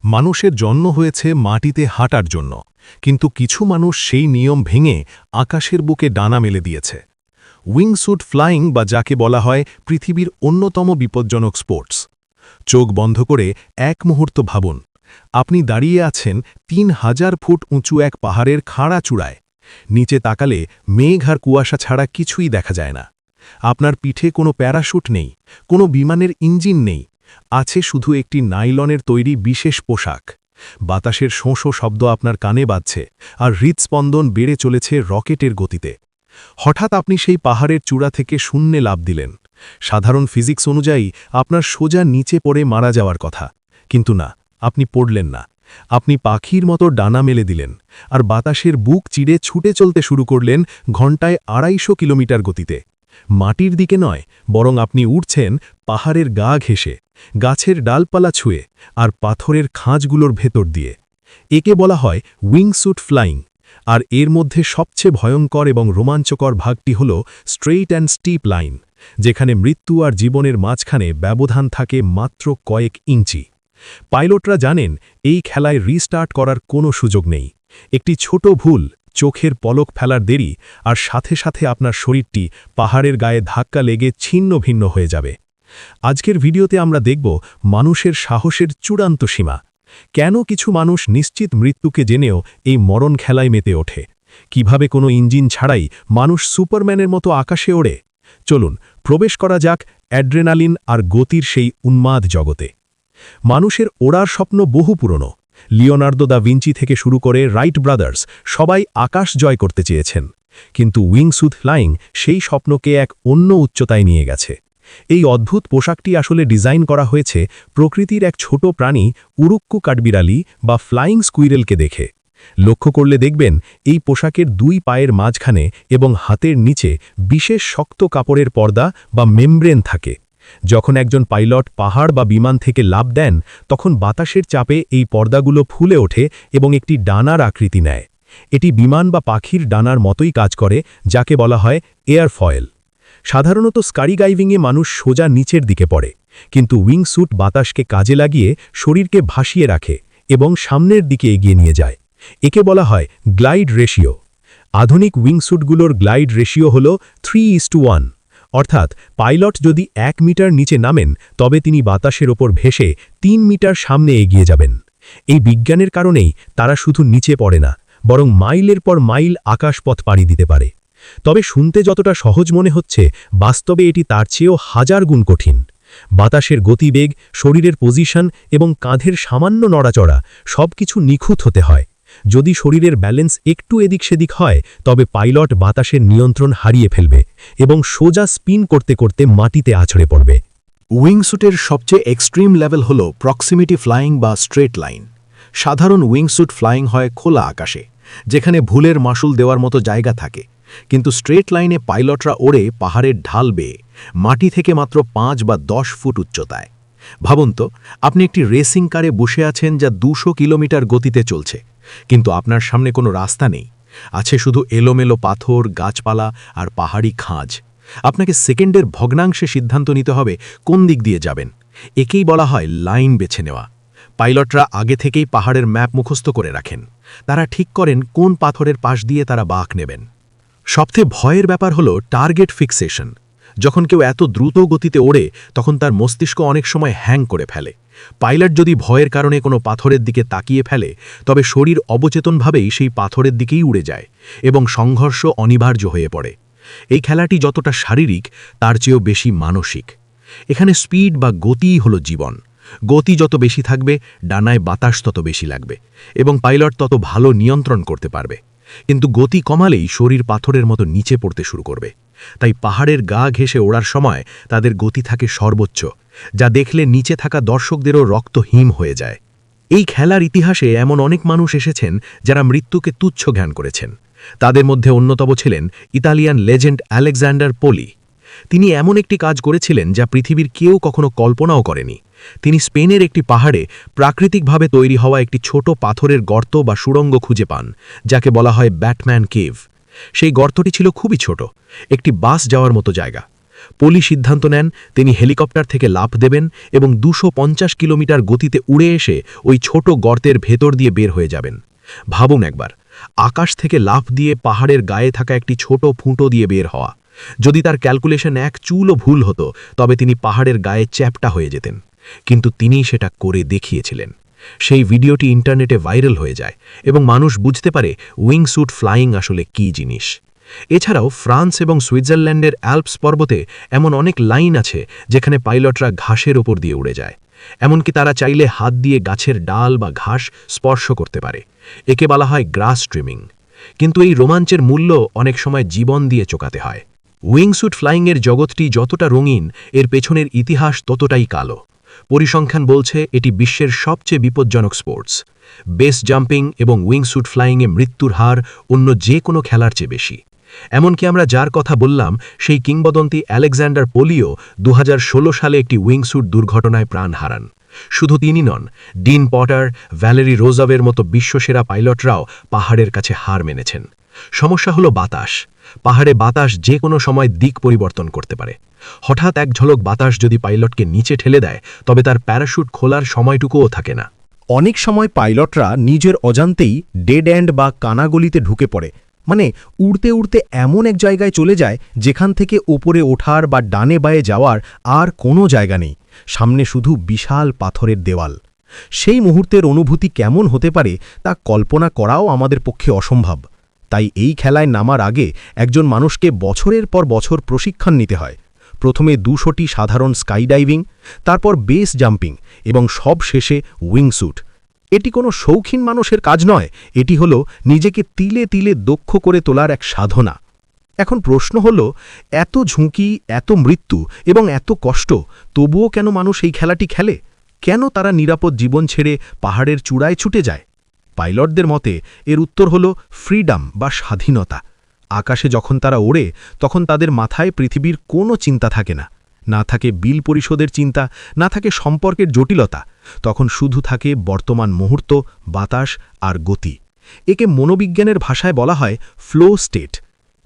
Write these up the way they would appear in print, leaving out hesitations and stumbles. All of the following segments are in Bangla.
মানুষের জন্ম হয়েছে মাটিতে হাঁটার জন্য, কিন্তু কিছু মানুষ সেই নিয়ম ভেঙে আকাশের বুকে ডানা মেলে দিয়েছে। উইংস্যুট ফ্লাইং বা যাকে বলা হয় পৃথিবীর অন্যতম বিপজ্জনক স্পোর্টস। চোখ বন্ধ করে এক মুহূর্ত ভাবুন, আপনি দাঁড়িয়ে আছেন ৩,০০০ ফুট উঁচু এক পাহাড়ের খাড়া চূড়ায়। নিচে তাকালে মেঘ আর কুয়াশা ছাড়া কিছুই দেখা যায় না। আপনার পিঠে কোনো প্যারাশুট নেই, কোনো বিমানের ইঞ্জিন নেই, আছে শুধু একটি নাইলনের তৈরি বিশেষ পোশাক। বাতাসের শোঁ শব্দ আপনার কানে বাজছে, আর হৃদস্পন্দন বেড়ে চলেছে রকেটের গতিতে। হঠাৎ আপনি সেই পাহাড়ের চূড়া থেকে শূন্যে লাফ দিলেন। সাধারণ ফিজিক্স অনুযায়ী আপনার সোজা নিচে পড়ে মারা যাওয়ার কথা, কিন্তু না, আপনি পড়লেন না। আপনি পাখির মতো ডানা মেলে দিলেন, আর বাতাসের বুক চিড়ে ছুটে চলতে শুরু করলেন ঘণ্টায় ২৫০ কিলোমিটার গতিতে। মাটির দিকে নয়, বরং আপনি উঠছেন পাহাড়ের গা ঘেঁষে, গাছের ডালপালা ছুঁয়ে, আর পাথরের খাঁজগুলোর ভেতর দিয়ে। একে বলা হয় উইংস্যুট ফ্লাইং। আর এর মধ্যে সবচেয়ে ভয়ঙ্কর এবং রোমাঞ্চকর ভাগটি হল স্ট্রেইট অ্যান্ড স্টিপ লাইন, যেখানে মৃত্যু আর জীবনের মাঝখানে ব্যবধান থাকে মাত্র কয়েক ইঞ্চি। পাইলটরা জানেন এই খেলায় রিস্টার্ট করার কোনো সুযোগ নেই। একটি ছোট ভুল, চোখের পলক ফেলার দেরি, আর সাথে সাথে আপনার শরীরটি পাহাড়ের গায়ে ধাক্কা লেগে ছিন্ন ভিন্ন হয়ে যাবে। আজকের ভিডিওতে আমরা দেখব মানুষের সাহসের চূড়ান্ত সীমা। কেন কিছু মানুষ নিশ্চিত মৃত্যুকে জেনেও এই মরণ খেলায় মেতে ওঠে? কিভাবে কোনো ইঞ্জিন ছাড়াই মানুষ সুপারম্যানের মতো আকাশে ওড়ে? চলুন প্রবেশ করা যাক অ্যাড্রেনালিন আর গতির সেই উন্মাদ জগতে। মানুষের ওড়ার স্বপ্ন বহু পুরনো। লিওনার্দো দা ভিঞ্চি থেকে শুরু করে রাইট ব্রাদার্স সবাই আকাশ জয় করতে চেয়েছেন, কিন্তু উইংস্যুট ফ্লাইং সেই স্বপ্নকে এক অন্য উচ্চতায় নিয়ে গেছে। এই অদ্ভুত পোশাকটি আসলে ডিজাইন করা হয়েছে প্রকৃতির এক ছোট প্রাণী উরুক্কু কাঠবিড়ালি বা ফ্লাইং স্কুইরেলকে দেখে। লক্ষ্য করলে দেখবেন এই পোশাকের দুই পায়ের মাঝখানে এবং হাতের নিচে বিশেষ শক্ত কাপড়ের পর্দা বা মেমব্রেন থাকে। যখন একজন পাইলট পাহাড় বা বিমান থেকে লাফ দেন, তখন বাতাসের চাপে এই পর্দাগুলো ফুলে ওঠে এবং একটি ডানার আকৃতি নেয়। এটি বিমান বা পাখির ডানার মতোই কাজ করে, যাকে বলা হয় এয়ারফয়েল। সাধারণত স্কাইডাইভিংয়ে মানুষ সোজা নিচের দিকে পড়ে, কিন্তু উইংস্যুট বাতাসকে কাজে লাগিয়ে শরীরকে ভাসিয়ে রাখে এবং সামনের দিকে এগিয়ে নিয়ে যায়। একে বলা হয় গ্লাইড রেশিও। আধুনিক উইংস্যুটগুলোর গ্লাইড রেশিও হল 3:1, অর্থাৎ পাইলট যদি 1 মিটার নিচে নামেন, তবে তিনি বাতাসের ওপর ভেসে 3 মিটার সামনে এগিয়ে যাবেন। এই বিজ্ঞানের কারণেই তারা শুধু নিচে পড়ে না, বরং মাইলের পর মাইল আকাশপথ পাড়ি দিতে পারে। তবে শুনতে যতটা সহজ মনে হচ্ছে, বাস্তবে এটি তার চেয়েও 1000 গুণ কঠিন। বাতাসের গতিবেগ, শরীরের পজিশন এবং কাঁধের সামান্য নড়াচড়া সবকিছু নিখুঁত হতে হয়। যদি শরীরের ব্যালেন্স একটু এদিক সেদিক হয়, তবে পাইলট বাতাসের নিয়ন্ত্রণ হারিয়ে ফেলবে এবং সোজা স্পিন করতে করতে মাটিতে আছড়ে পড়বে। উইংস্যুটের সবচেয়ে এক্সট্রিম লেভেল হল প্রক্সিমিটি ফ্লাইং বা স্ট্রেট লাইন। সাধারণ উইংস্যুট ফ্লাইং হয় খোলা আকাশে, যেখানে ভুলের মাসুল দেওয়ার মতো জায়গা থাকে, কিন্তু স্ট্রেট লাইনে পাইলটরা ওড়ে পাহাড়ের ঢাল বেয়ে, মাটি থেকে মাত্র 5 বা 10 ফুট উচ্চতায়। ভাবুন তো, আপনি একটি রেসিং কারে বসে আছেন যা 200 কিলোমিটার গতিতে চলছে, কিন্তু আপনার সামনে কোনো রাস্তা নেই। আছে শুধু এলোমেলো পাথর, গাছপালা আর পাহাড়ি খাঁজ। আপনাকে সেকেন্ডের ভগ্নাংশে সিদ্ধান্ত নিতে হবে কোন দিক দিয়ে যাবেন। একেই বলা হয় লাইন বেছে নেওয়া। পাইলটরা আগে থেকেই পাহাড়ের ম্যাপ মুখস্থ করে রাখেন। তারা ঠিক করেন কোন পাথরের পাশ দিয়ে তারা বাঁক নেবেন। সবচেয়ে ভয়ের ব্যাপার হল টার্গেট ফিক্সেশন। যখন কেউ এত দ্রুত গতিতে ওড়ে, তখন তার মস্তিষ্ক অনেক সময় হ্যাং করে ফেলে। পাইলট যদি ভয়ের কারণে কোনো পাথরের দিকে তাকিয়ে ফেলে, তবে শরীর অবচেতনভাবেই সেই পাথরের দিকেই উড়ে যায় এবং সংঘর্ষ অনিবার্য হয়ে পড়ে। এই খেলাটি যতটা শারীরিক, তার চেয়েও বেশি মানসিক। এখানে স্পিড বা গতিই হলো জীবন। গতি যত বেশি থাকবে, ডানায় বাতাস তত বেশি লাগবে এবং পাইলট তত ভালো নিয়ন্ত্রণ করতে পারবে। কিন্তু গতি কমালেই শরীর পাথরের মতো নিচে পড়তে শুরু করবে। তাই পাহাড়ের গা ঘেঁষে ওড়ার সময় তাদের গতি থাকে সর্বোচ্চ, যা দেখলে নিচে থাকা দর্শকদেরও রক্ত হিম হয়ে যায়। এই খেলার ইতিহাসে এমন অনেক মানুষ এসেছেন যারা মৃত্যুকে তুচ্ছ জ্ঞান করেছেন। তাদের মধ্যে অন্যতম ছিলেন ইতালিয়ান লেজেন্ড আলেকজান্ডার পোলি। তিনি এমন একটি কাজ করেছিলেন যা পৃথিবীর কেউ কখনো কল্পনাও করেনি। তিনি স্পেনের একটি পাহাড়ে প্রাকৃতিকভাবে তৈরি হওয়া একটি ছোট পাথরের গর্ত বা সুড়ঙ্গ খুঁজে পান, যাকে বলা হয় ব্যাটম্যান কেভ। সেই গর্তটি ছিল খুবই ছোট, একটি বাস যাওয়ার মতো জায়গা। পলি সিদ্ধান্ত নেন তিনি হেলিকপ্টার থেকে লাফ দেবেন এবং 250 কিলোমিটার গতিতে উড়ে এসে ওই ছোট গর্তের ভেতর দিয়ে বের হয়ে যাবেন। ভাবুন একবার, আকাশ থেকে লাফ দিয়ে পাহাড়ের গায়ে থাকা একটি ছোট ফুটো দিয়ে বের হওয়া। যদি তার ক্যালকুলেশন এক চুলও ভুল হতো তবে তিনি পাহাড়ের গায়ে চ্যাপ্টা হয়ে যেতেন, কিন্তু তিনি সেটা করে দেখিয়েছিলেন। সেই ভিডিওটি ইন্টারনেটে ভাইরাল হয়ে যায় এবং মানুষ বুঝতে পারে উইংস্যুট ফ্লাইং আসলে কী জিনিস। এছাড়াও ফ্রান্স এবং সুইজারল্যান্ডের অ্যালপস পর্বতে এমন অনেক লাইন আছে যেখানে পাইলটরা ঘাসের ওপর দিয়ে উড়ে যায়, এমনকি তারা চাইলে হাত দিয়ে গাছের ডাল বা ঘাস স্পর্শ করতে পারে। একে বলা হয় গ্রাস ট্রিমিং। কিন্তু এই রোমাঞ্চের মূল্য অনেক সময় জীবন দিয়ে চোকাতে হয়। উইংস্যুট ফ্লাইংয়ের জগৎটি যতটা রঙিন, এর পেছনের ইতিহাস ততটাই কালো। পরিসংখ্যান বলছে এটি বিশ্বের সবচেয়ে বিপজ্জনক স্পোর্টস। বেস জাম্পিং এবং উইংস্যুট ফ্লাইংয়ে মৃত্যুর হার অন্য যে কোনো খেলার চেয়ে বেশি। এমনকি আমরা যার কথা বললাম সেই কিংবদন্তি আলেকজান্ডার পোলিও 2016 সালে একটি উইংস্যুট দুর্ঘটনায় প্রাণ হারান। শুধু তিনি নন, ডিন পটার, ভ্যালেরি রোজাভের মতো বিশ্বসেরা পাইলটরাও পাহাড়ের কাছে হার মেনেছেন। সমস্যা হলো বাতাস। পাহাড়ে বাতাস যে কোনো সময় দিক পরিবর্তন করতে পারে। হঠাৎ এক ঝলক বাতাস যদি পাইলটকে নিচে ঠেলে দেয় তবে তার প্যারাশুট খোলার সময়টুকুও থাকে না। অনেক সময় পাইলটরা নিজের অজান্তেই ডেড এন্ড বা কানাগলিতে ঢুকে পড়ে, মানে উড়তে উড়তে এমন এক জায়গায় চলে যায় যেখান থেকে ওপরে ওঠার বা ডানে বায়ে যাওয়ার আর কোনো জায়গা নেই, সামনে শুধু বিশাল পাথরের দেওয়াল। সেই মুহূর্তের অনুভূতি কেমন হতে পারে তা কল্পনা করাও আমাদের পক্ষে অসম্ভব। তাই এই খেলায় নামার আগে একজন মানুষকে বছরের পর বছর প্রশিক্ষণ নিতে হয়। প্রথমে 200টি সাধারণ স্কাইডাইভিং, তারপর বেস জাম্পিং এবং সব শেষে উইংস্যুট। এটি কোনো শৌখিন মানুষের কাজ নয়, এটি হলো নিজেকে তিলে তিলে দক্ষ করে তোলার এক সাধনা। এখন প্রশ্ন হলো, এত ঝুঁকি, এত মৃত্যু এবং এত কষ্ট, তবুও কেন মানুষ এই খেলাটি খেলে? কেন তারা নিরাপদ জীবন ছেড়ে পাহাড়ের চূড়ায় ছুটে যায়? পাইলটদের মতে এর উত্তর হলো ফ্রিডম বা স্বাধীনতা। আকাশে যখন তারা ওড়ে তখন তাদের মাথায় পৃথিবীর কোনো চিন্তা থাকে না, না থাকে বিল পরিশোধের চিন্তা, না থাকে সম্পর্কের জটিলতা। তখন শুধু থাকে বর্তমান মুহূর্ত, বাতাস আর গতি। একে মনোবিজ্ঞানের ভাষায় বলা হয় ফ্লো স্টেট।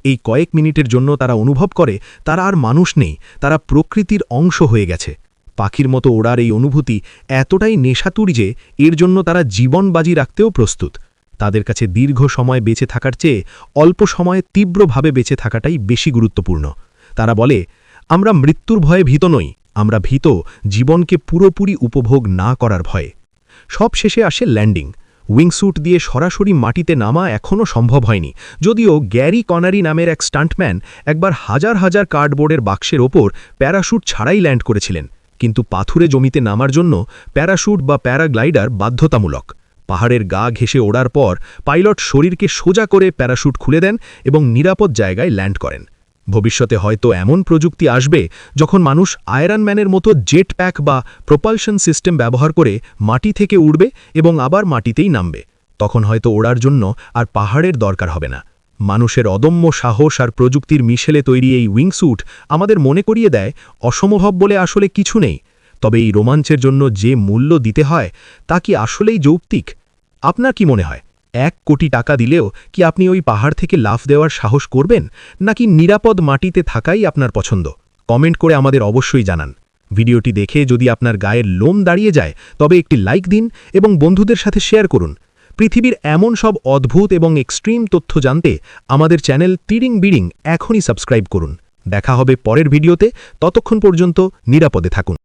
এই কয়েক মিনিটের জন্য তারা অনুভব করে তারা আর মানুষ নেই, তারা প্রকৃতির অংশ হয়ে গেছে। পাখির মতো ওড়ার এই অনুভূতি এতটাই নেশাতুর যে এর জন্য তারা জীবন বাজি রাখতেও প্রস্তুত। তাদের কাছে দীর্ঘ সময় বেঁচে থাকার চেয়ে অল্প সময়ে তীব্রভাবে বেঁচে থাকাটাই বেশি গুরুত্বপূর্ণ। তারা বলে, আমরা মৃত্যুর ভয়ে ভীত নই, আমরা ভীত জীবনকে পুরোপুরি উপভোগ না করার ভয়ে। সব শেষে আসে ল্যান্ডিং। উইংস্যুট দিয়ে সরাসরি মাটিতে নামা এখনও সম্ভব হয়নি, যদিও গ্যারি কনারি নামের এক স্টান্টম্যান একবার হাজার হাজার কার্ডবোর্ডের বাক্সের ওপর প্যারাশুট ছাড়াই ল্যান্ড করেছিলেন। কিন্তু পাথুরে জমিতে নামার জন্য প্যারাশুট বা প্যারাগ্লাইডার বাধ্যতামূলক। পাহাড়ের গা ঘেঁষে ওড়ার পর পাইলট শরীরকে সোজা করে প্যারাশুট খুলে দেন এবং নিরাপদ জায়গায় ল্যান্ড করেন। ভবিষ্যতে হয়তো এমন প্রযুক্তি আসবে যখন মানুষ আয়রন ম্যানের মতো জেট প্যাক বা প্রপালশন সিস্টেম ব্যবহার করে মাটি থেকে উড়বে এবং আবার মাটিতেই নামবে। তখন হয়তো ওড়ার জন্য আর পাহাড়ের দরকার হবে না। মানুষের অদম্য সাহস আর প্রযুক্তির মিশেলে তৈরি এই উইংস্যুট আমাদের মনে করিয়ে দেয় অসম্ভব বলে আসলে কিছু নেই। তবে এই রোমাঞ্চের জন্য যে মূল্য দিতে হয় তা কি আসলেই যৌক্তিক? আপনার কি মনে হয়, 1 কোটি টাকা দিলেও কি আপনি ওই পাহাড় থেকে লাফ দেওয়ার সাহস করবেন, নাকি নিরাপদ মাটিতে থাকাই আপনার পছন্দ? কমেন্ট করে আমাদের অবশ্যই জানান। ভিডিওটি দেখে যদি আপনার গায়ের লোম দাঁড়িয়ে যায় তবে একটি লাইক দিন এবং বন্ধুদের সাথে শেয়ার করুন। পৃথিবীর এমন সব অদ্ভুত এবং এক্সট্রিম তথ্য জানতে আমাদের চ্যানেল তিরিং বিড়িং এখনই সাবস্ক্রাইব করুন। দেখা হবে পরের ভিডিওতে, ততক্ষণ পর্যন্ত নিরাপদে থাকুন।